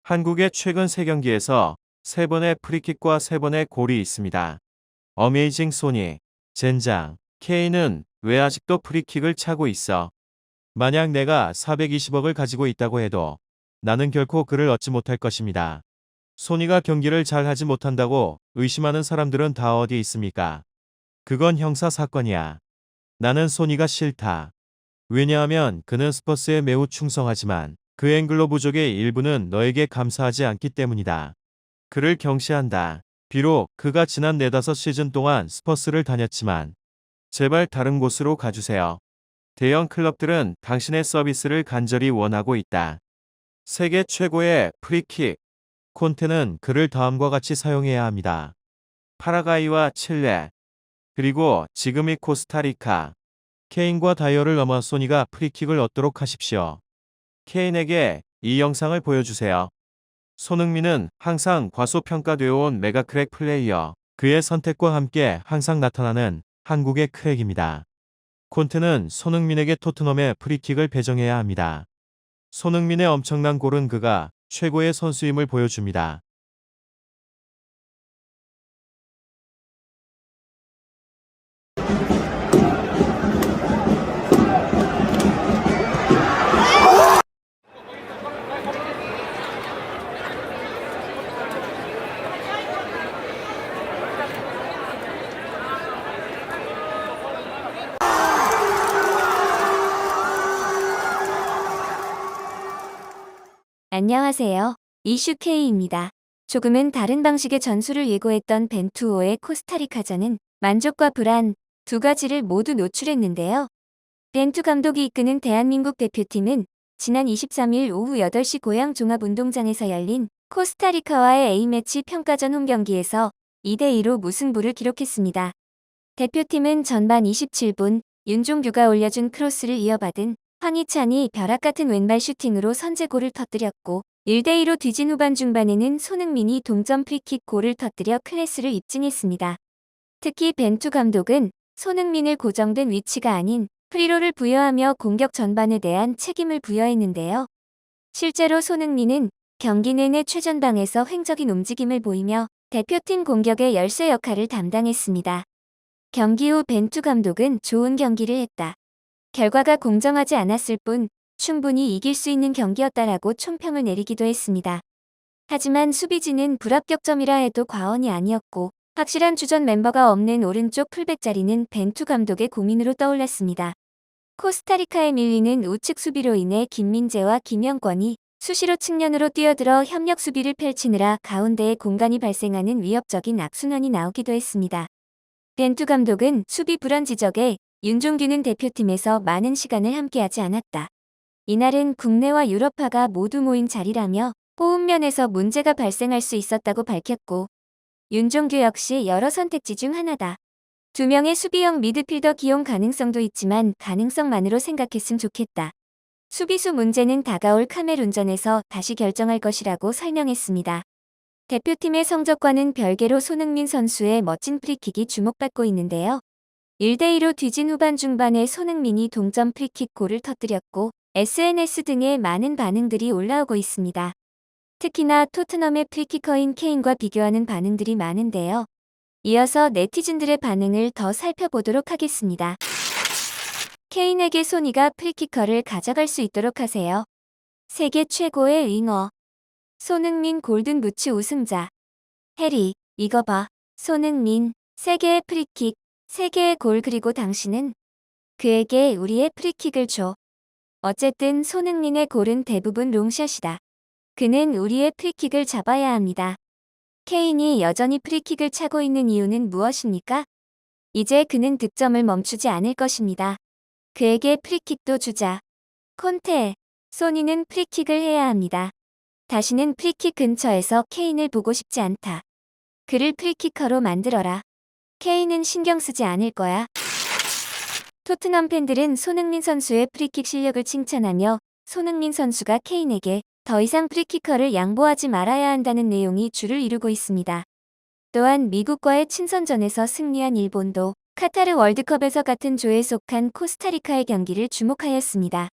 한국의 최근 3경기에서 3번의 프리킥과 3번의 골이 있습니다. 어메이징 소니, 젠장, 케인은 왜 아직도 프리킥을 차고 있어? 만약 내가 420억을 가지고 있다고 해도 나는 결코 그를 얻지 못할 것입니다. 소니가 경기를 잘 하지 못한다고 의심하는 사람들은 다 어디 있습니까? 그건 형사 사건이야. 나는 소니가 싫다. 왜냐하면 그는 스퍼스에 매우 충성하지만 그 앵글로 부족의 일부는 너에게 감사하지 않기 때문이다. 그를 경시한다. 비록 그가 지난 4-5시즌 동안 스퍼스를 다녔지만 제발 다른 곳으로 가주세요. 대형 클럽들은 당신의 서비스를 간절히 원하고 있다. 세계 최고의 프리킥. 콘테는 그를 다음과 같이 사용해야 합니다. 파라과이와 칠레, 그리고 지금이 코스타리카. 케인과 다이어를 넘어 소니가 프리킥을 얻도록 하십시오. 케인에게 이 영상을 보여주세요. 손흥민은 항상 과소평가되어 온 메가크랙 플레이어. 그의 선택과 함께 항상 나타나는 한국의 크랙입니다. 콘테는 손흥민에게 토트넘의 프리킥을 배정해야 합니다. 손흥민의 엄청난 골은 그가 최고의 선수임을 보여줍니다. 안녕하세요. 이슈 K입니다. 조금은 다른 방식의 전술을 예고했던 벤투호의 코스타리카전은 만족과 불안 두 가지를 모두 노출했는데요. 벤투 감독이 이끄는 대한민국 대표팀은 지난 23일 오후 8시 고양 종합운동장에서 열린 코스타리카와의 A매치 평가전 홈경기에서 2대2로 무승부를 기록했습니다. 대표팀은 전반 27분 윤종규가 올려준 크로스를 이어받은 황희찬이 벼락 같은 왼발 슈팅으로 선제골을 터뜨렸고 1대2로 뒤진 후반 중반에는 손흥민이 동점 프리킥 골을 터뜨려 클래스를 입증했습니다. 특히 벤투 감독은 손흥민을 고정된 위치가 아닌 프리롤을 부여하며 공격 전반에 대한 책임을 부여했는데요. 실제로 손흥민은 경기 내내 최전방에서 횡적인 움직임을 보이며 대표팀 공격의 열쇠 역할을 담당했습니다. 경기 후 벤투 감독은 좋은 경기를 했다. 결과가 공정하지 않았을 뿐 충분히 이길 수 있는 경기였다라고 총평을 내리기도 했습니다. 하지만 수비진은 불합격점이라 해도 과언이 아니었고 확실한 주전 멤버가 없는 오른쪽 풀백 자리는 벤투 감독의 고민으로 떠올랐습니다. 코스타리카에 밀리는 우측 수비로 인해 김민재와 김영권이 수시로 측면으로 뛰어들어 협력 수비를 펼치느라 가운데에 공간이 발생하는 위협적인 악순환이 나오기도 했습니다. 벤투 감독은 수비 불안 지적에 윤종규는 대표팀에서 많은 시간을 함께하지 않았다. 이날은 국내와 유럽파가 모두 모인 자리라며 호흡 면에서 문제가 발생할 수 있었다고 밝혔고 윤종규 역시 여러 선택지 중 하나다. 2명의 수비형 미드필더 기용 가능성도 있지만 가능성만으로 생각했음 좋겠다. 수비수 문제는 다가올 카메룬전에서 다시 결정할 것이라고 설명했습니다. 대표팀의 성적과는 별개로 손흥민 선수의 멋진 프리킥이 주목받고 있는데요. 1대2로 뒤진 후반 중반에 손흥민이 동점 프리킥 골을 터뜨렸고 SNS 등에 많은 반응들이 올라오고 있습니다. 특히나 토트넘의 프리키커인 케인과 비교하는 반응들이 많은데요. 이어서 네티즌들의 반응을 더 살펴보도록 하겠습니다. 케인에게 소니가 프리키커를 가져갈 수 있도록 하세요. 세계 최고의 윙어. 손흥민 골든부츠 우승자. 해리, 이거 봐. 손흥민, 3개의 프리킥, 3개의 골 그리고 당신은 그에게 우리의 프리킥을 줘. 어쨌든 손흥민의 골은 대부분 롱샷이다. 그는 우리의 프리킥을 잡아야 합니다. 케인이 여전히 프리킥을 차고 있는 이유는 무엇입니까? 이제 그는 득점을 멈추지 않을 것입니다. 그에게 프리킥도 주자. 콘테, 소니는 프리킥을 해야 합니다. 다시는 프리킥 근처에서 케인을 보고 싶지 않다. 그를 프리키커로 만들어라. 케인은 신경 쓰지 않을 거야. 토트넘 팬들은 손흥민 선수의 프리킥 실력을 칭찬하며 손흥민 선수가 케인에게 더 이상 프리키커를 양보하지 말아야 한다는 내용이 줄을 이루고 있습니다. 또한 미국과의 친선전에서 승리한 일본도 카타르 월드컵에서 같은 조에 속한 코스타리카의 경기를 주목하였습니다.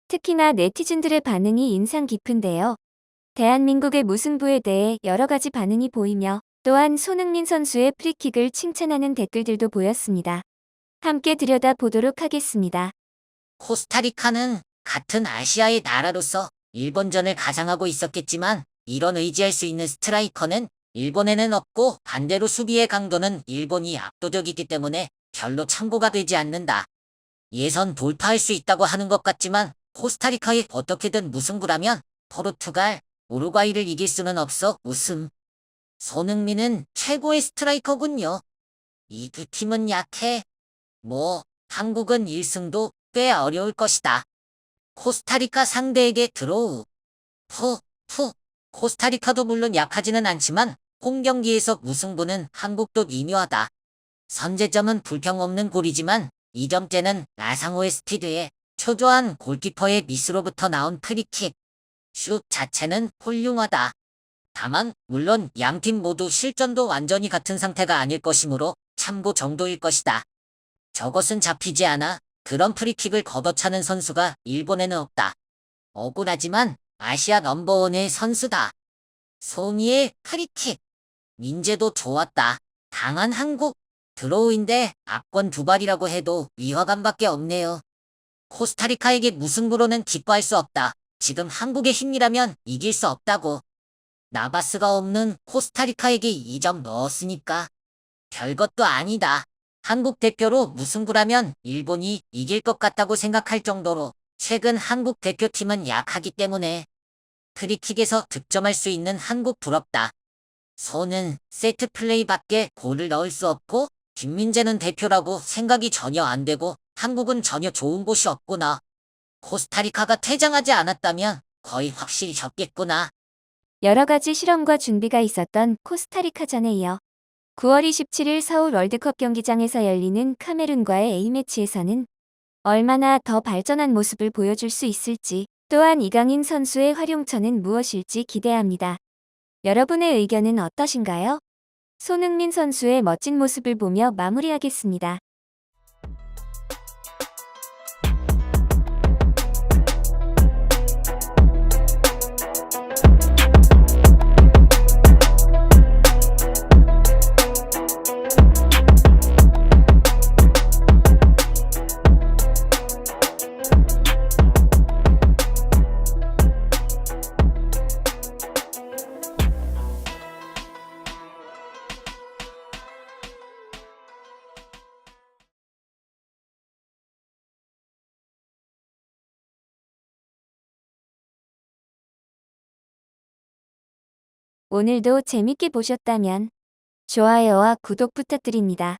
특히나 네티즌들의 반응이 인상 깊은데요. 대한민국의 무승부에 대해 여러 가지 반응이 보이며 또한 손흥민 선수의 프리킥을 칭찬하는 댓글들도 보였습니다. 함께 들여다보도록 하겠습니다. 코스타리카는 같은 아시아의 나라로서 일본전을 가장하고 있었겠지만 이런 의지할 수 있는 스트라이커는 일본에는 없고 반대로 수비의 강도는 일본이 압도적이기 때문에 별로 참고가 되지 않는다. 예선 돌파할 수 있다고 하는 것 같지만 코스타리카에 어떻게든 무승부라면 포르투갈, 우루과이를 이길 수는 없어 웃음. 손흥민은 최고의 스트라이커군요. 이 두 팀은 약해. 한국은 1승도 꽤 어려울 것이다. 코스타리카 상대에게 드로우. 코스타리카도 물론 약하지는 않지만 홈 경기에서 무승부는 한국도 미묘하다. 선제점은 불평 없는 골이지만 2점째는 나상호의 스피드에 초조한 골키퍼의 미스로부터 나온 프리킥. 슛 자체는 훌륭하다. 다만 물론 양팀 모두 실전도 완전히 같은 상태가 아닐 것이므로 참고 정도일 것이다. 저것은 잡히지 않아 그런 프리킥을 걷어차는 선수가 일본에는 없다. 억울하지만 아시아 넘버원의 선수다. 소니의 프리킥. 민재도 좋았다. 강한 한국. 드로우인데 압권 두발이라고 해도 위화감밖에 없네요. 코스타리카에게 무승부로는 기뻐할 수 없다. 지금 한국의 힘이라면 이길 수 없다고. 나바스가 없는 코스타리카에게 2점 넣었으니까 별것도 아니다. 한국 대표로 무승부라면 일본이 이길 것 같다고 생각할 정도로 최근 한국 대표팀은 약하기 때문에 프리킥에서 득점할 수 있는 한국 부럽다. 손은 세트 플레이밖에 골을 넣을 수 없고 김민재는 대표라고 생각이 전혀 안 되고 한국은 전혀 좋은 곳이 없구나. 코스타리카가 퇴장하지 않았다면 거의 확실히 졌겠구나. 여러 가지 실험과 준비가 있었던 코스타리카전에 이어 9월 27일 서울 월드컵 경기장에서 열리는 카메룬과의 A매치에서는 얼마나 더 발전한 모습을 보여줄 수 있을지, 또한 이강인 선수의 활용처는 무엇일지 기대합니다. 여러분의 의견은 어떠신가요? 손흥민 선수의 멋진 모습을 보며 마무리하겠습니다. 오늘도 재밌게 보셨다면 좋아요와 구독 부탁드립니다.